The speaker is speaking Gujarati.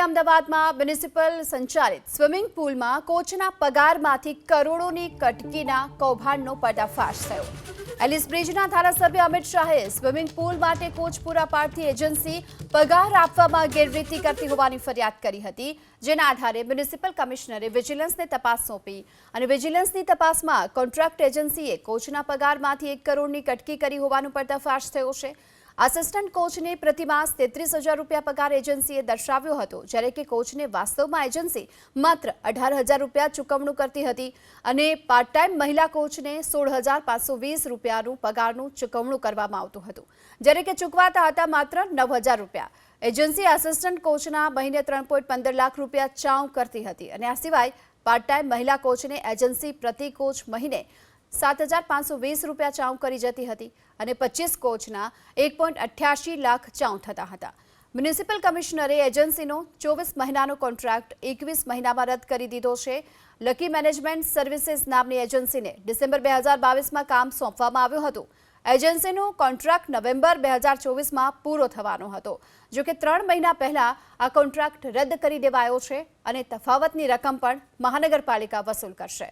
અમદાવાદમાં મ્યુનિસિપલ સંચાલિત સ્વિમિંગ પુલમાં કોચના પગારમાંથી કરોડોની કટકીના કૌભાંડનો પર્દાફાશ થયો। એલિસ બ્રિજના ધારાસભ્ય અમિત શાહે સ્વિમિંગ પુલ માટે કોચ પૂરા પાડતી એજન્સી પગાર આપવામાં ગેરરીતિ કરતી હોવાની ફરિયાદ કરી હતી, જેના આધારે મ્યુનિસિપલ કમિશનરે વિજિલન્સને તપાસ સોંપી અને વિજિલન્સની તપાસમાં કોન્ટ્રાક્ટ એજન્સીએ કોચના પગારમાંથી 1 કરોડની કટકી કરી હોવાનો પર્દાફાશ થયો છે। આસિસ્ટન્ટ કોચને પ્રતિમાસ 33,000 રૂપિયા પગાર એજન્સીએ દર્શાવ્યો હતો, જ્યારે કે કોચને વાસ્તવમાં એજન્સી માત્ર 18,000 રૂપિયા ચૂકવણું કરતી હતી અને પાર્ટ ટાઈમ મહિલા કોચને 16,520 રૂપિયાનું પગારનું ચૂકવણું કરવામાં આવતું હતું, જ્યારે કે ચૂકવાતા હતા માત્ર 9,000 રૂપિયા। એજન્સી આસિસ્ટન્ટ કોચના મહિને 3.15 લાખ રૂપિયા ચાઉં કરતી હતી અને આ સિવાય પાર્ટ ટાઈમ મહિલા કોચને એજન્સી પ્રતિ કોચ મહિને 7,520 રૂપિયા ચાઉં કરી જતી હતી અને 25 કોચના 1.88 લાખ ચાઉં થતા હતા। મ્યુનિસિપલ કમિશનરે એજન્સીનો 24 મહિનાનો કોન્ટ્રાક્ટ 21 મહિનામાં રદ કરી દીધો છે। લકી મેનેજમેન્ટ સર્વિસીસ નામની એજન્સીને ડિસેમ્બર 2022માં કામ સોંપવામાં આવ્યું હતું। એજન્સીનો કોન્ટ્રાક્ટ નવેમ્બર 2024માં પૂરો થવાનો હતો, જો કે 3 મહિના પહેલા આ કોન્ટ્રાક્ટ રદ કરી દેવાયો છે અને તફાવતની રકમ પણ મહાનગરપાલિકા વસૂલ કરશે।